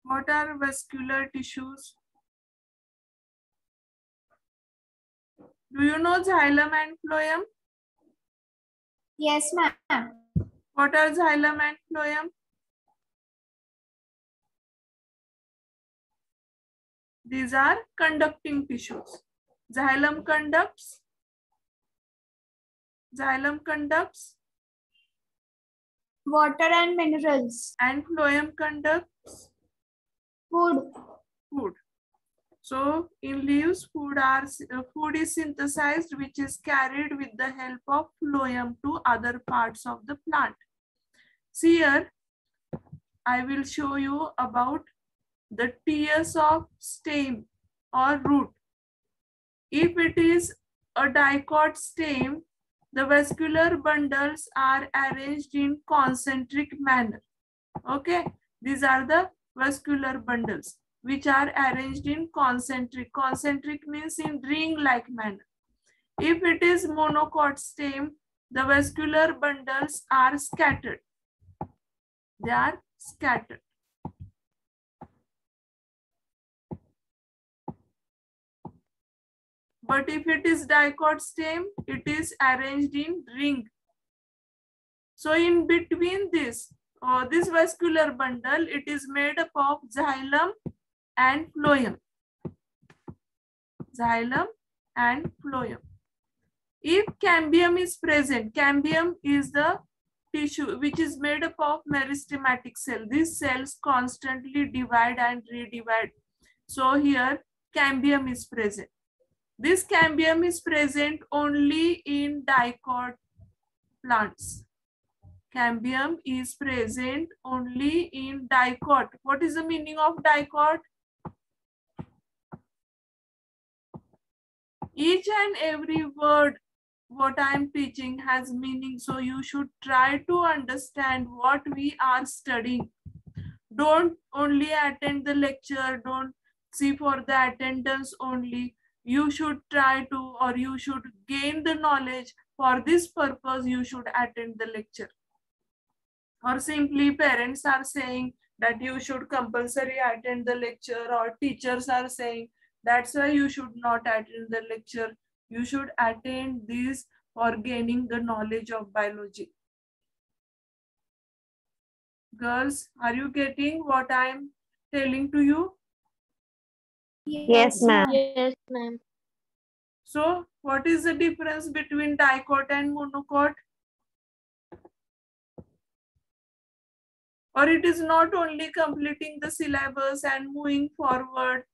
What are vascular tissues? Do you know xylem and phloem? Yes, ma'am. What are xylem and phloem? These are conducting tissues. Xylem conducts. Xylem conducts. Water and minerals. And phloem conducts. Food. Food. So in leaves, food is synthesized, which is carried with the help of phloem to other parts of the plant. See here, I will show you about the tiers of stem or root. If it is a dicot stem, the vascular bundles are arranged in concentric manner. Okay, these are the vascular bundles which are arranged in concentric. Concentric means in ring-like manner. If it is monocot stem, the vascular bundles are scattered. They are scattered. But if it is dicot stem, it is arranged in ring. So in between this vascular bundle, it is made up of xylem and phloem. Xylem and phloem. If cambium is present, cambium is the tissue which is made up of meristematic cell. These cells constantly divide and redivide. So here cambium is present. This cambium is present only in dicot plants. Cambium is present only in dicot. What is the meaning of dicot? Each and every word what I am teaching has meaning. So you should try to understand what we are studying. Don't only attend the lecture. Don't see for the attendance only. You should try to, or you should gain the knowledge. For this purpose, you should attend the lecture. Or simply parents are saying that you should compulsory attend the lecture, or teachers are saying that's why you should not attend the lecture. You should attend this for gaining the knowledge of biology. Girls, are you getting what I am telling to you? Yes, ma'am. Yes, ma'am. So, what is the difference between dicot and monocot? Or it is not only completing the syllabus and moving forward.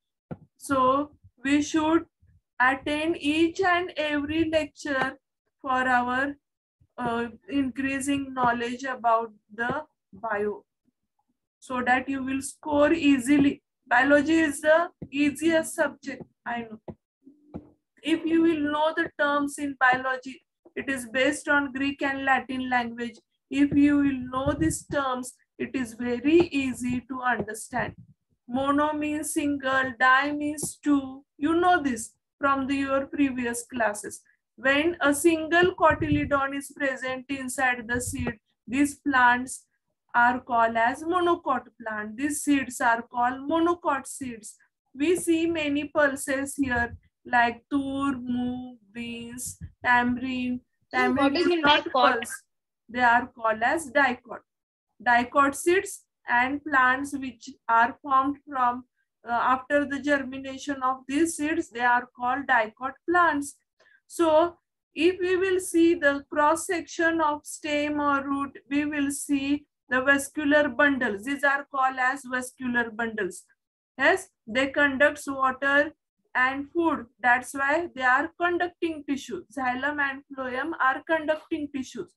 So, we should attend each and every lecture for our increasing knowledge about the bio, so that you will score easily. Biology is the easiest subject, I know. If you will know the terms in biology, it is based on Greek and Latin language. If you will know these terms, it is very easy to understand. Mono means single, di means two. You know this from your previous classes. When a single cotyledon is present inside the seed, these plants are called as monocot plant. These seeds are called monocot seeds. We see many pulses here like tur, moong, beans, tamarind. Tamarind is not pulse. They are called as dicot. Dicot seeds and plants which are formed from after the germination of these seeds, they are called dicot plants. So if we will see the cross section of stem or root, we will see the vascular bundles. These are called as vascular bundles. Yes, they conduct water and food. That's why they are conducting tissues. Xylem and phloem are conducting tissues.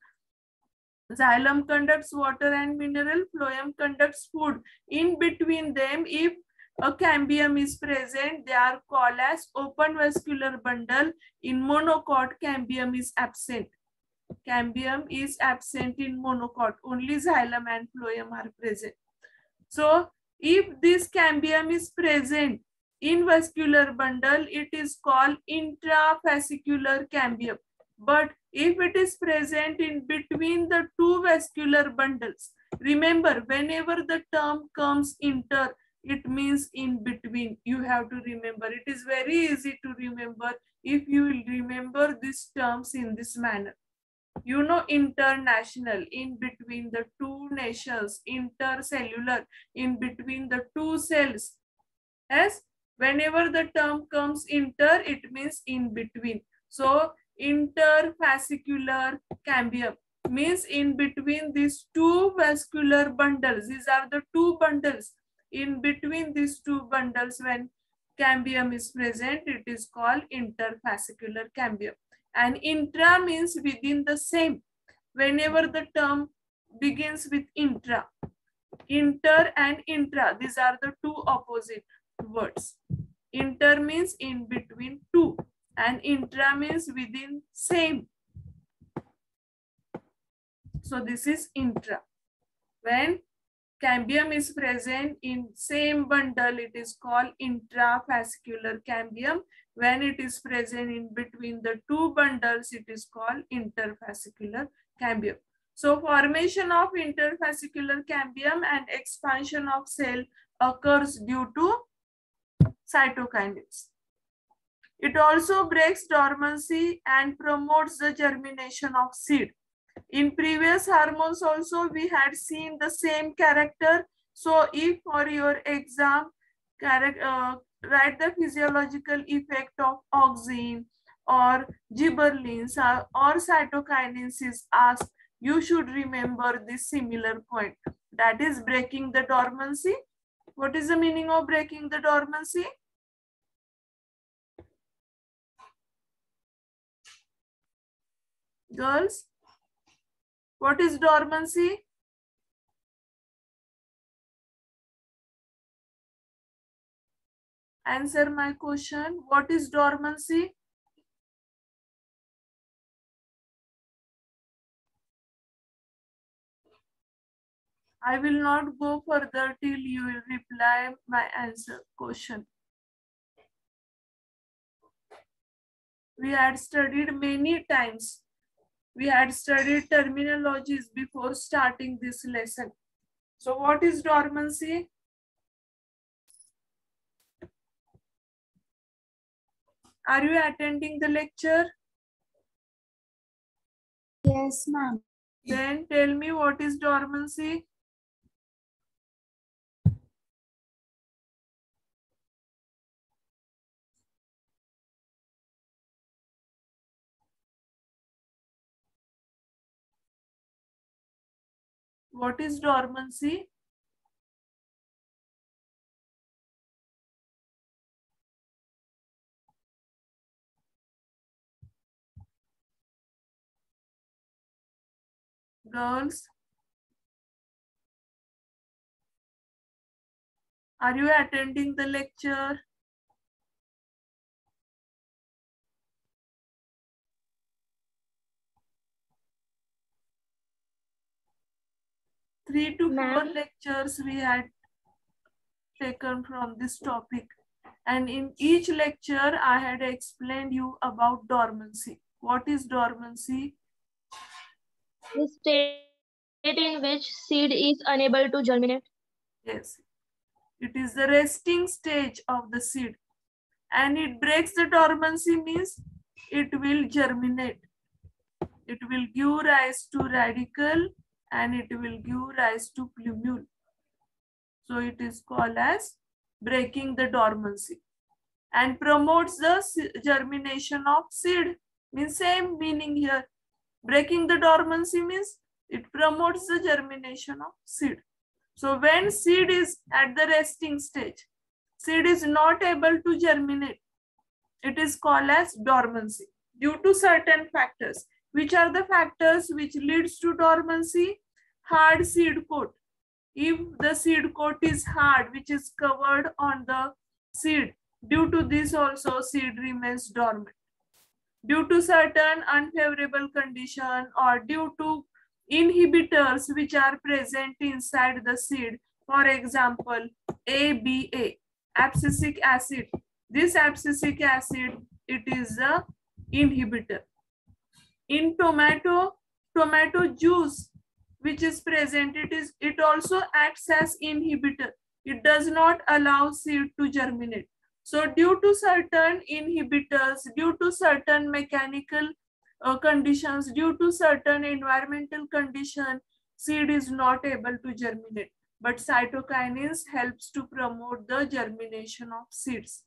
Xylem conducts water and mineral, phloem conducts food. In between them, if a cambium is present, they are called as open vascular bundle. In monocot, cambium is absent. Cambium is absent in monocot. Only xylem and phloem are present. So, if this cambium is present in vascular bundle, it is called intrafascicular cambium. But if it is present in between the two vascular bundles, remember, whenever the term comes inter, it means in between. You have to remember. It is very easy to remember if you will remember these terms in this manner. You know, international, in between the two nations, intercellular, in between the two cells. Yes, whenever the term comes inter, it means in between. So interfascicular cambium means in between these two vascular bundles. These are the two bundles. In between these two bundles, when cambium is present, it is called interfascicular cambium. And intra means within the same. Whenever the term begins with intra, inter and intra, these are the two opposite words. Inter means in between two and intra means within same. So this is intra. When cambium is present in same bundle, it is called intrafascicular cambium. When it is present in between the two bundles, it is called interfascicular cambium. So formation of interfascicular cambium and expansion of cell occurs due to cytokinase. It also breaks dormancy and promotes the germination of seed. In previous hormones also we had seen the same character. So if for your exam, write the physiological effect of auxin or gibberellins or cytokinins is asked, you should remember this similar point. That is breaking the dormancy. What is the meaning of breaking the dormancy? Girls, what is dormancy? Answer my question. What is dormancy? I will not go further till you will reply my answer question. We had studied many times. We had studied terminologies before starting this lesson. So what is dormancy? Are you attending the lecture? Yes, ma'am. Then tell me what is dormancy? What is dormancy? Girls, are you attending the lecture? Three to four lectures we had taken from this topic. And in each lecture, I had explained you about dormancy. What is dormancy? The state in which seed is unable to germinate. Yes, it is the resting stage of the seed. And it breaks the dormancy means it will germinate. It will give rise to radicle and it will give rise to plumule. So it is called as breaking the dormancy. And promotes the germination of seed. Means same meaning here. Breaking the dormancy means it promotes the germination of seed. So when seed is at the resting stage, seed is not able to germinate, it is called as dormancy due to certain factors. Which are the factors which leads to dormancy? Hard seed coat. If the seed coat is hard, which is covered on the seed, due to this also seed remains dormant. Due to certain unfavorable condition or due to inhibitors which are present inside the seed, for example, ABA, abscisic acid. This abscisic acid, it is a inhibitor. In tomato juice which is present, it also acts as inhibitor. It does not allow seed to germinate. So due to certain inhibitors, due to certain mechanical conditions, due to certain environmental condition, seed is not able to germinate. But cytokinins helps to promote the germination of seeds.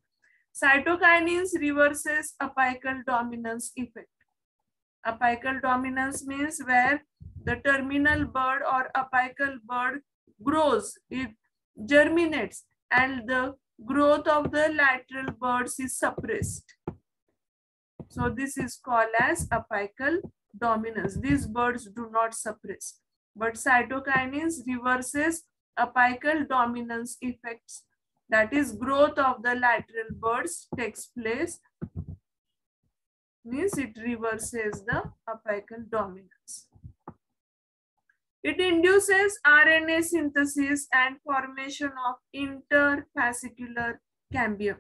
Cytokinins reverses apical dominance effect. Apical dominance means where the terminal bud or apical bud grows, it germinates, and the growth of the lateral buds is suppressed. So this is called as apical dominance. These buds do not suppress, but cytokinins reverses apical dominance effects. That is, growth of the lateral buds takes place, means it reverses the apical dominance. It induces RNA synthesis and formation of interfascicular cambium.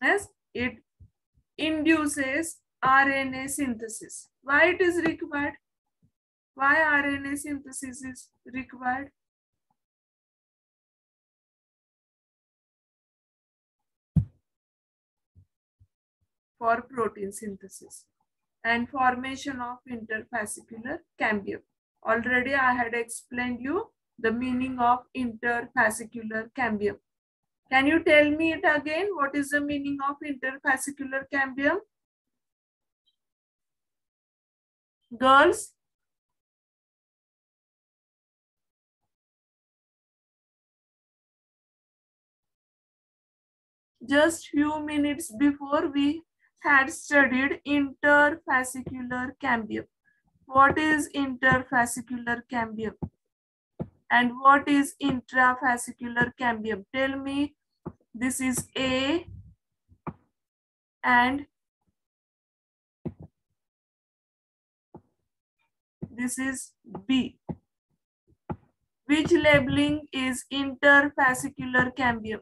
Yes, it induces RNA synthesis. Why it is required? Why RNA synthesis is required? For protein synthesis and formation of interfascicular cambium. Already I had explained you the meaning of interfascicular cambium. Can you tell me it again? What is the meaning of interfascicular cambium? Girls? Just few minutes before we had studied interfascicular cambium. What is interfascicular cambium? And what is intrafascicular cambium? Tell me, this is A and this is B. Which labeling is interfascicular cambium?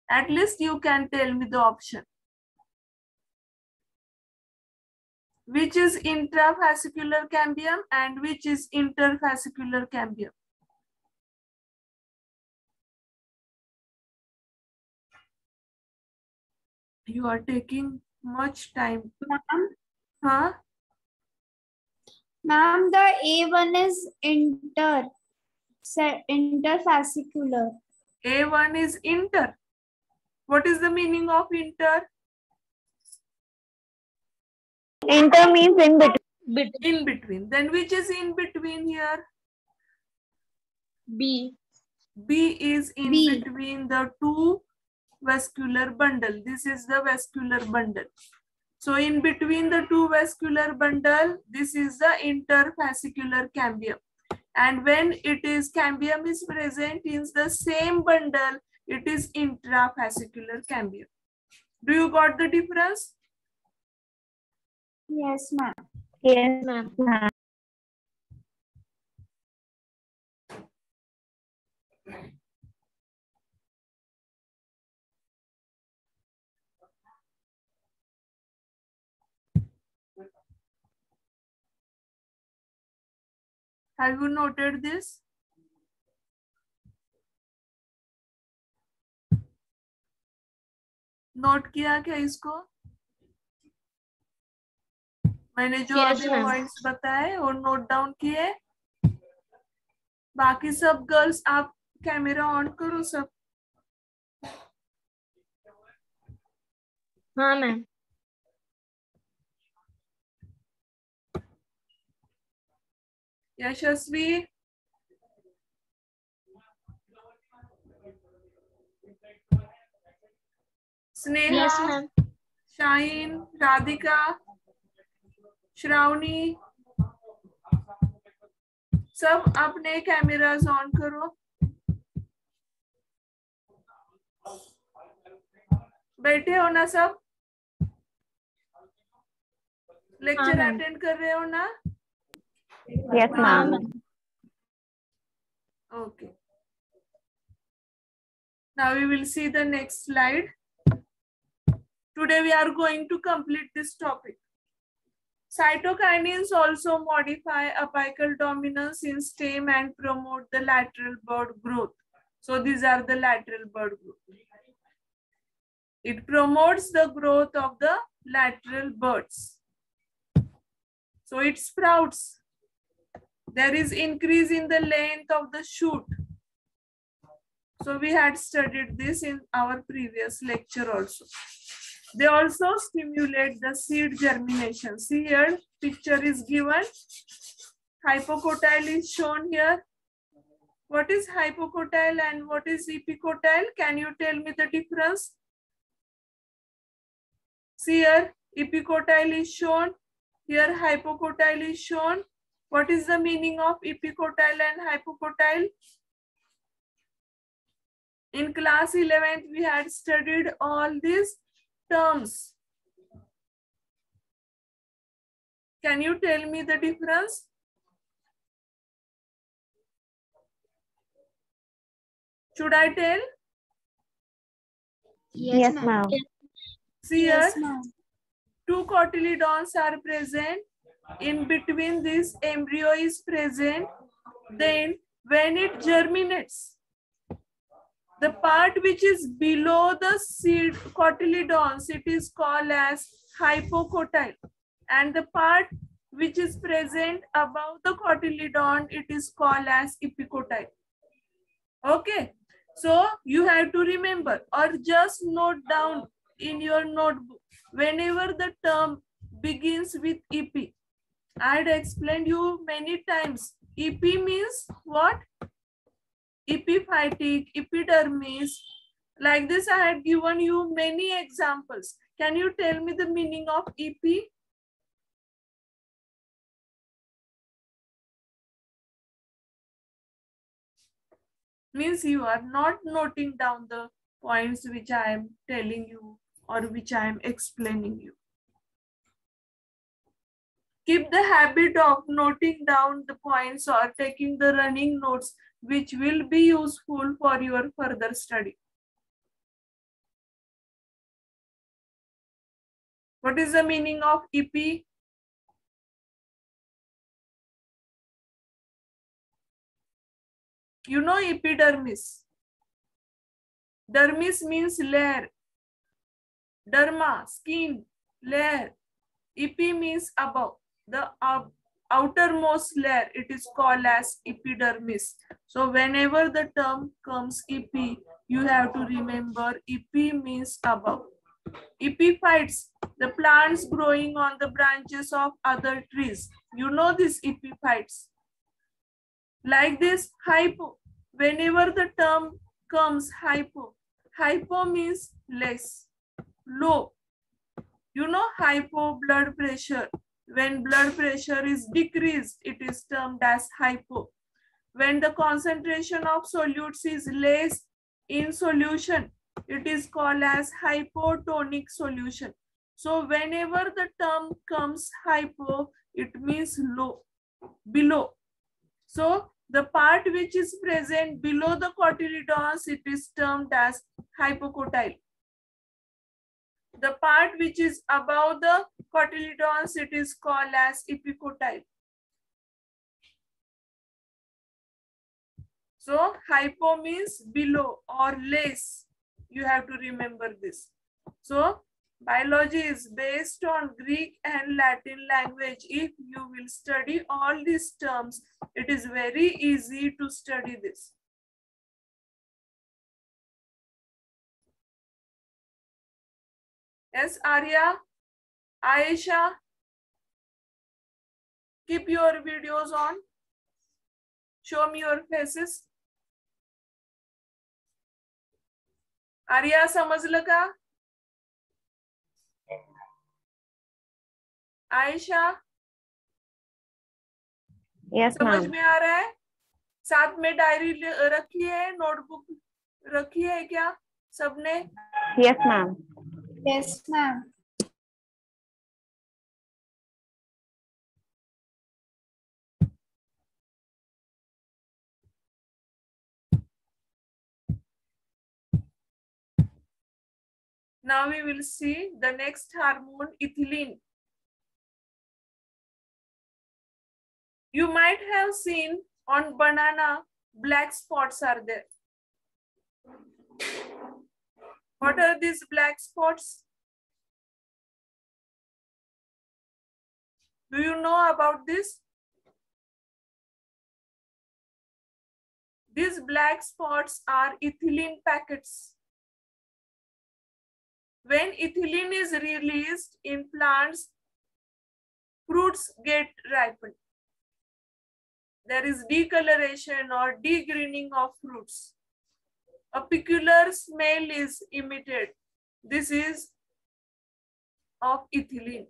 At least you can tell me the option. Which is intrafascicular cambium and which is interfascicular cambium? You are taking much time. Ma'am, Huh? ma'am, the A1 is interfascicular. A1 is inter. What is the meaning of inter? Inter means in between. In between. Then which is in between here? B. B is in B. between the two vascular bundle. This is the vascular bundle. So in between the two vascular bundle, this is the interfascicular cambium. And when it is cambium is present in the same bundle, it is intrafascicular cambium. Do you got the difference? Yes, ma'am. Yes, ma'am. Have you noted this? Note किया क्या इसको? मैंने जो अभी points बताए और note down किए. बाकी सब गर्ल्स आप कैमरा ऑन करो सब. हाँ मैम. यशस्वी, स्नेहा, Yes, ma'am. शाहीन, राधिका, श्रावणी, सब अपने कैमरास ऑन करो. बैठे हो ना सब? लेक्चर हाँ, अटेंड कर रहे हो ना? Yes, ma'am. Okay. Now we will see the next slide. Today we are going to complete this topic. Cytokinins also modify apical dominance in stem and promote the lateral bud growth. So these are the lateral bud growth. It promotes the growth of the lateral buds. So it sprouts. There is increase in the length of the shoot. So we had studied this in our previous lecture also. They also stimulate the seed germination. See here, picture is given. Hypocotyle is shown here. What is hypocotyle and what is epicotyle? Can you tell me the difference? See here, epicotyle is shown. Here, hypocotyle is shown. What is the meaning of epicotyle and hypocotyle? In class 11th, we had studied all these terms. Can you tell me the difference? Should I tell? Yes, ma'am. See Yes, here, ma'am. two cotyledons are present. In between this embryo is present. Then when it germinates, the part which is below the seed cotyledons, it is called as hypocotyle. And the part which is present above the cotyledon, it is called as epicotyle. Okay. So you have to remember or just note down in your notebook whenever the term begins with EP. I had explained you many times. EP means what? Epiphytic, epidermis. Like this, I had given you many examples. Can you tell me the meaning of EP? Means you are not noting down the points which I am telling you or which I am explaining you. Keep the habit of noting down the points or taking the running notes which will be useful for your further study. What is the meaning of EP? You know epidermis. Dermis means layer. Derma, skin, layer. EP means above. The outermost layer, it is called as epidermis. So whenever the term comes EP, you have to remember EP means above. Epiphytes, the plants growing on the branches of other trees. You know this epiphytes. Like this, hypo. Whenever the term comes hypo, hypo means less, low. You know hypo blood pressure. When blood pressure is decreased, it is termed as hypo. When the concentration of solutes is less in solution, it is called as hypotonic solution. So whenever the term comes hypo, it means low, below. So the part which is present below the cotyledons, it is termed as hypocotyle. The part which is above the cotyledons, it is called as epicotyle. So hypo means below or less. You have to remember this. So biology is based on Greek and Latin language. If you will study all these terms, it is very easy to study this. Yes, Arya, Aisha, keep your videos on. Show me your faces. Arya समझलं का? Ayesha Yes, समझ ma'am. में आ रहा है? साथ में diary रखी है, notebook रखी है क्या सबने? Yes, ma'am. Yes, ma'am. Now we will see the next hormone, ethylene. You might have seen on banana, black spots are there. What are these black spots? Do you know about this? These black spots are ethylene packets. When ethylene is released in plants, fruits get ripened. There is decoloration or degreening of fruits. A peculiar smell is emitted. This is of ethylene.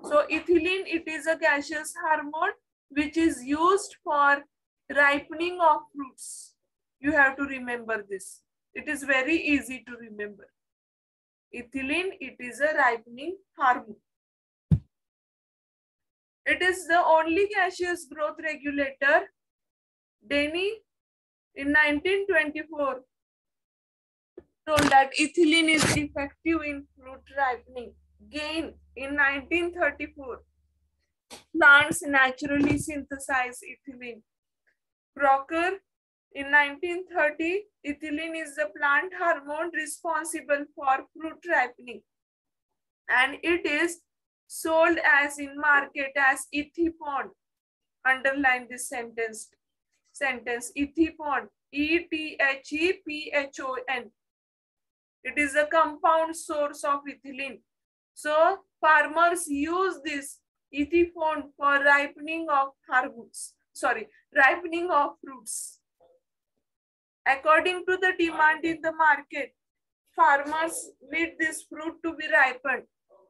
So ethylene, it is a gaseous hormone which is used for ripening of fruits. You have to remember this. It is very easy to remember. Ethylene, it is a ripening hormone. It is the only gaseous growth regulator. Denny in 1924 told that ethylene is effective in fruit ripening. Gain in 1934, plants naturally synthesize ethylene. Crocker in 1930, ethylene is the plant hormone responsible for fruit ripening, and it is sold as in market as ethipon. Underline this sentence. Ethipon, E-T-H-E-P-H-O-N. It is a compound source of ethylene. So farmers use this ethipon for ripening of ripening of fruits. According to the demand in the market, farmers need this fruit to be ripened,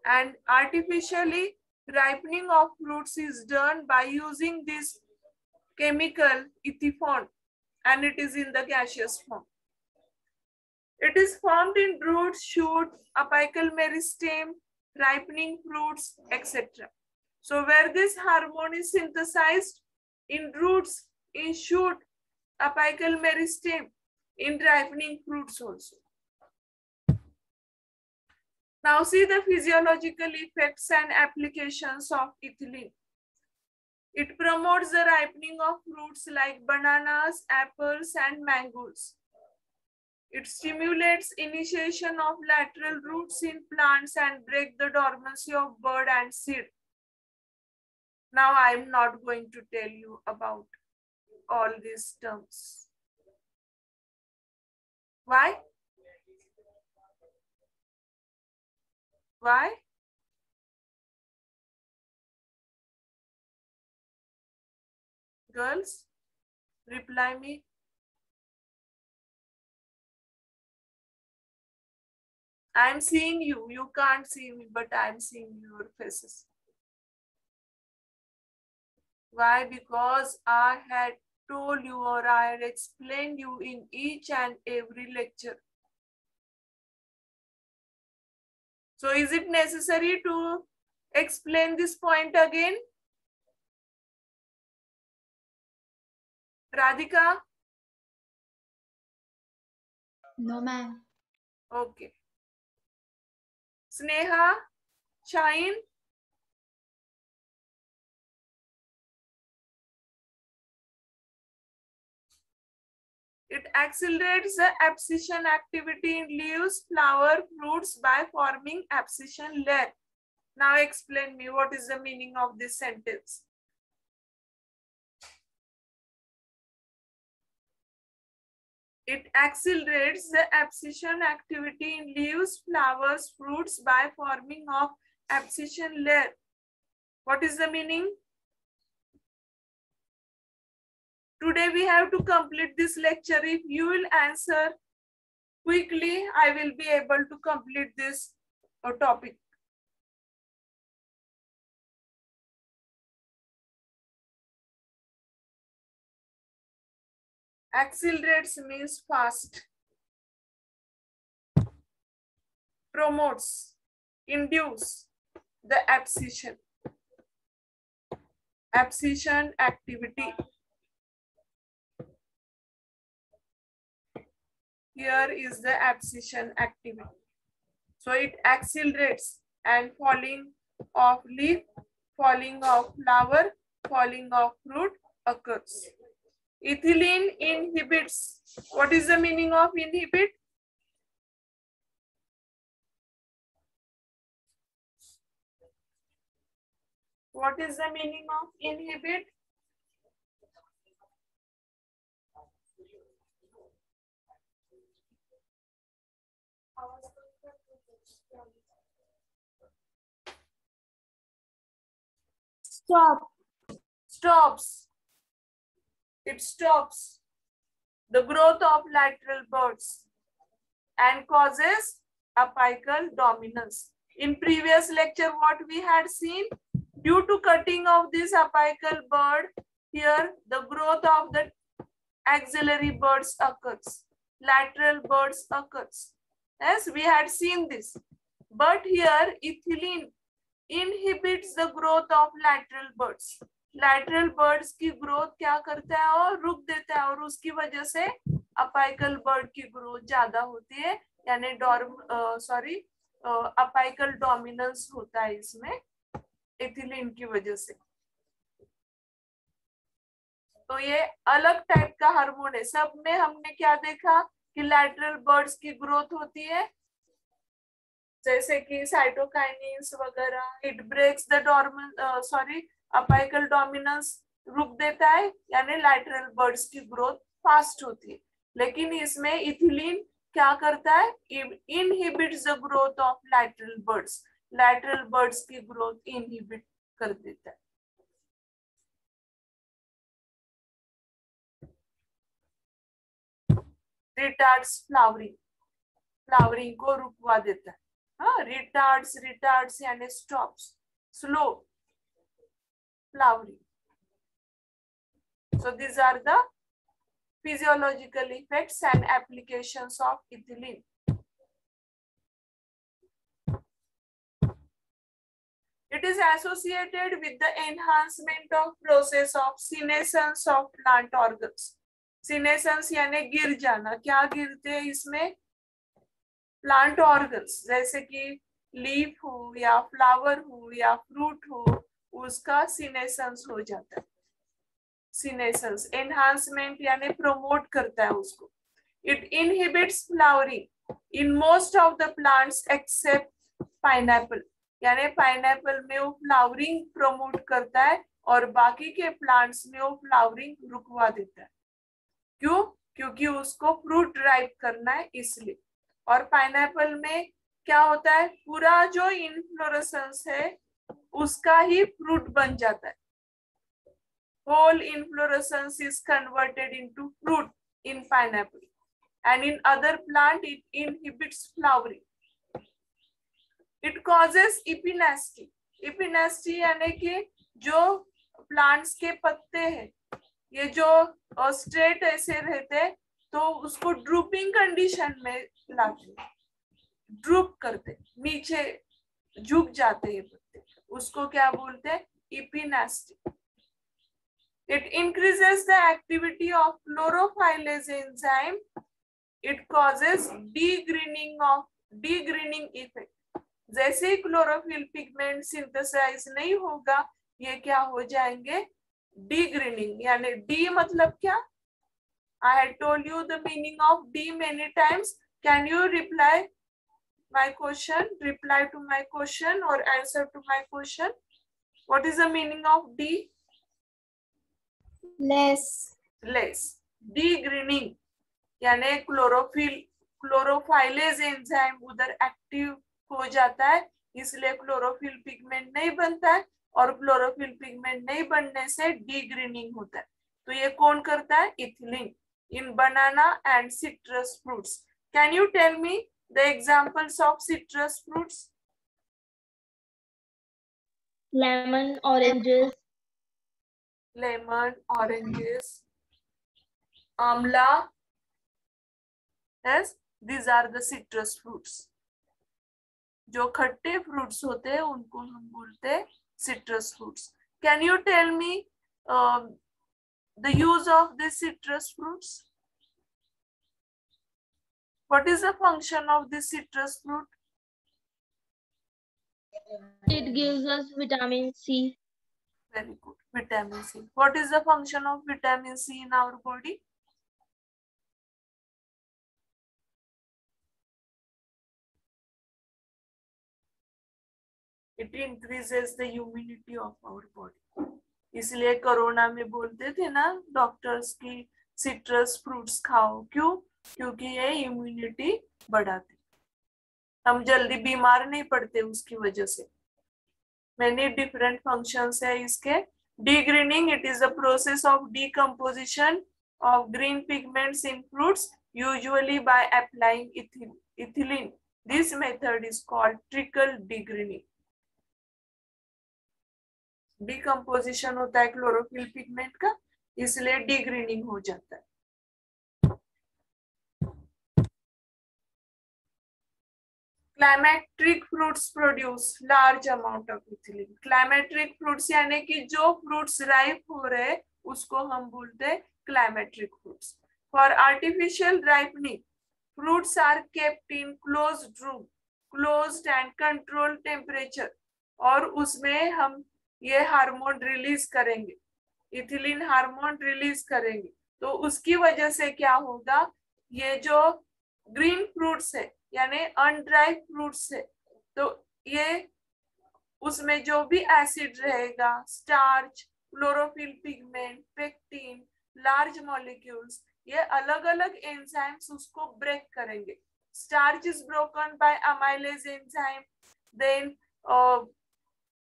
and artificially ripening of fruits is done by using this chemical ethipon, and it is in the gaseous form. It is formed in roots, shoot, apical meristem, ripening fruits, etc. So where this hormone is synthesized? In roots, in shoot, apical meristem, in ripening fruits also. Now see the physiological effects and applications of ethylene. It promotes the ripening of fruits like bananas, apples, and mangoes. It stimulates initiation of lateral roots in plants and break the dormancy of bud and seed. Now I am not going to tell you about all these terms. Why? Why? Girls, reply me. I am seeing you. You can't see me, but I am seeing your faces. Why? Because I had told you or I had explained you in each and every lecture. So is it necessary to explain this point again? Radhika? No, ma'am. Okay. Sneha? Shine? It accelerates the abscission activity in leaves, flower, fruits by forming abscission layer. Now explain me what is the meaning of this sentence. It accelerates the abscission activity in leaves, flowers, fruits by forming of abscission layer. What is the meaning? Today we have to complete this lecture. If you will answer quickly, I will be able to complete this topic. Accelerates means fast. Promotes, induce the abscission activity. Here is the abscission activity. So it accelerates, and falling of leaf, falling of flower, falling of fruit occurs. Ethylene inhibits. What is the meaning of inhibit? What is the meaning of inhibit? Stop. Stops. It stops the growth of lateral buds and causes apical dominance. In previous lecture, what we had seen, due to cutting of this apical bud, here the growth of the axillary buds occurs, lateral buds occurs. Yes, we had seen this. But here ethylene inhibits the growth of lateral buds. Lateral buds की growth क्या करता है और रुक देता है, और उसकी वजह से अपाइकल बर्ड की ग्रोथ ज्यादा होती है, यानी अपाइकल डोमिनेंस होता है इसमें एथिलीन की वजह से. तो ये अलग टाइप का हार्मोन है. सब में हमने क्या देखा कि लैटरल बर्ड्स की ग्रोथ होती है, जैसे कि साइटोकाइनिन्स वगैरह. It breaks the apical dominance, रुक देता है, यानी लैटरल बर्ड्स की ग्रोथ फास्ट होती है. लेकिन इसमें इथिलीन क्या करता है, inhibits the growth of lateral buds. Lateral buds की ग्रोथ इनहिबिट कर देता है. रिटार्ड्स फ्लावरिंग, फ्लावरिंग को रुकवा देता है. रिटार्ड्स यानी stops, slow flowering. So these are the physiological effects and applications of ethylene. It is associated with the enhancement of process of senescence of plant organs. Senescence यानी गिर जाना. क्या गिरते हैं इसमें? प्लांट ऑर्गन्स, जैसे कि लीफ हो या फ्लावर हो या फ्रूट हो, उसका सीनेसेंस हो जाता है. सीनेसेंस एनहांसमेंट यानी प्रमोट करता है उसको. It inhibits flowering in most of the plants except pineapple, यानी पाइनएप्पल में वो फ्लावरिंग प्रमोट करता है और बाकी के प्लांट्स में वो फ्लावरिंग रुकवा देता है. क्यों? क्योंकि उसको फ्रूट राइप करना है इसलिए. और पाइनएप्पल में क्या होता है, पूरा जो इनफ्लोरेसेंस है उसका ही फ्रूट बन जाता है. Whole inflorescence is converted into fruit in pineapple, and in other plant it inhibits flowering. It causes epinasty. Epinasty यानी कि जो प्लांट्स के पत्ते हैं, ये जो स्ट्रेट ऐसे रहते हैं, तो उसको ड्रूपिंग कंडीशन में लाते हैं, ड्रूप करते, नीचे झुक जाते हैं पत्ते, उसको क्या बोलते हैं, एपिनास्टी. It increases the activity of chlorophyllase enzyme. It causes degreening effect. जैसे ही क्लोरोफिल पिगमेंट सिंथेसाइज नहीं होगा, ये क्या हो जाएंगे, degreening. यानी D मतलब क्या? I had told you the meaning of D many times. Can you reply my question? Reply to my question or answer to my question. What is the meaning of D? Less. Degreening यानी chlorophyllase enzyme उधर active हो जाता है, इसलिए chlorophyll pigment नहीं बनता है, और क्लोरोफिल पिगमेंट नहीं बनने से डीग्रीनिंग होता है. तो ये कौन करता है, ethylene, in banana and citrus fruits. Can you tell me the examples of citrus fruits? Lemon, oranges. Lemon, oranges, amla. Yes, these are the citrus fruits. जो खट्टे फ्रूट्स होते हैं उनको हम बोलते हैं citrus fruits. Can you tell me the use of the citrus fruits? What is the function of the citrus fruit? It gives us vitamin C. Very good. vitamin C. What is the function of vitamin C in our body? It increases the immunity of our body. इसलिए corona में बोलते थे ना doctors की citrus fruits खाओ. क्यों? क्योंकि ये इम्यूनिटी बढ़ाती. हम जल्दी बीमार नहीं पड़ते उसकी वजह से. Many different functions है इसके. Degreening, it is a process of decomposition of green pigments in fruits, usually by applying ethylene. This method is called trickle degreening. Decomposition होता है क्लोरोफिल पिगमेंट का, इसलिए degreening हो जाता है. Climatic fruits produce large amount of ethylene. Climatic fruits यानी कि जो fruits ripe हो रहे उसको हम बोलते हैं climatic fruits. For artificial ripening, fruits are kept in closed room, closed and controlled temperature. और उसमें हम ये हार्मोन रिलीज करेंगे, इथिलीन हार्मोन रिलीज करेंगे. तो उसकी वजह से क्या होगा, ये जो ग्रीन फ्रूट्स है यानी अनड्राइड फ्रूट्स है, तो ये उसमें जो भी एसिड रहेगा, starch, chlorophyll pigment, pectin, large molecules, ये अलग अलग एंजाइम्स उसको ब्रेक करेंगे. Starch is broken by amylase enzyme, then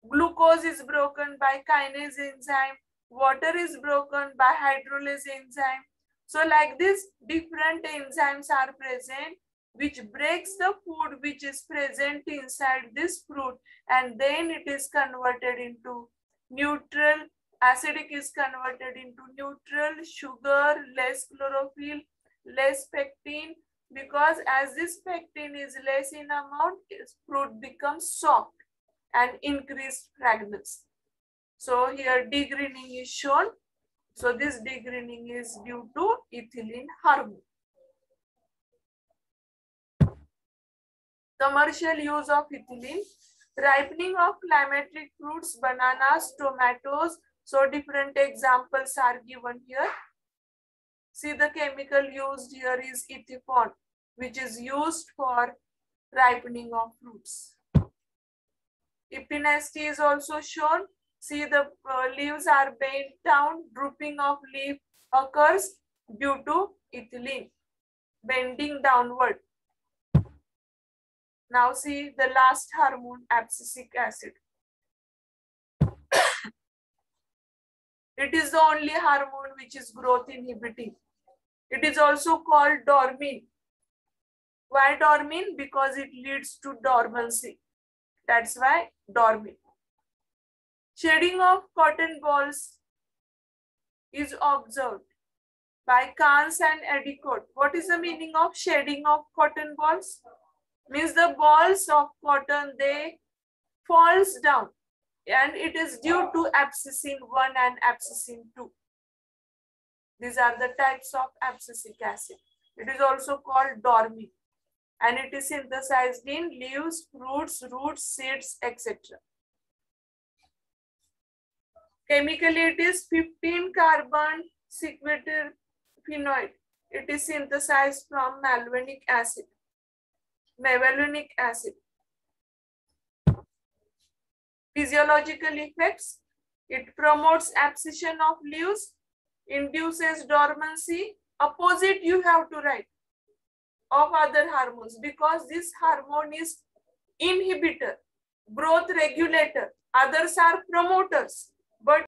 glucose is broken by kinase enzyme, water is broken by hydrolase enzyme. So like this, different enzymes are present which breaks the food which is present inside this fruit, and then it is converted into neutral. Acidic is converted into neutral, sugar, less chlorophyll, less pectin, because as this pectin is less in amount, fruit becomes soft and increased fragrance. So here degreening is shown. So this degreening is due to ethylene hormone. Commercial use of ethylene. Ripening of climatic fruits, bananas, tomatoes. So different examples are given here. See, the chemical used here is ethifone, which is used for ripening of fruits. Epinacea is also shown. See, the leaves are bent down. Drooping of leaf occurs due to ethylene, bending downward. Now see the last hormone, abscisic acid. It is the only hormone which is growth inhibiting. It is also called dormine. Why dormine? Because it leads to dormancy. That's why dormine. Shedding of cotton balls is observed by Kans and Endicott. What is the meaning of shedding of cotton balls? Means the balls of cotton, they falls down, and it is due to abscissine 1 and abscissine 2. These are the types of abscisic acid. It is also called dormine, and it is synthesized in leaves, fruits, roots, seeds, etc. Chemically, it is 15-carbon sequiterpenoid. It is synthesized from malonic acid. Mevalonic acid. Physiological effects. It promotes abscission of leaves, induces dormancy. Opposite you have to write of other hormones, because this hormone is inhibitor, growth regulator. Others are promoters, but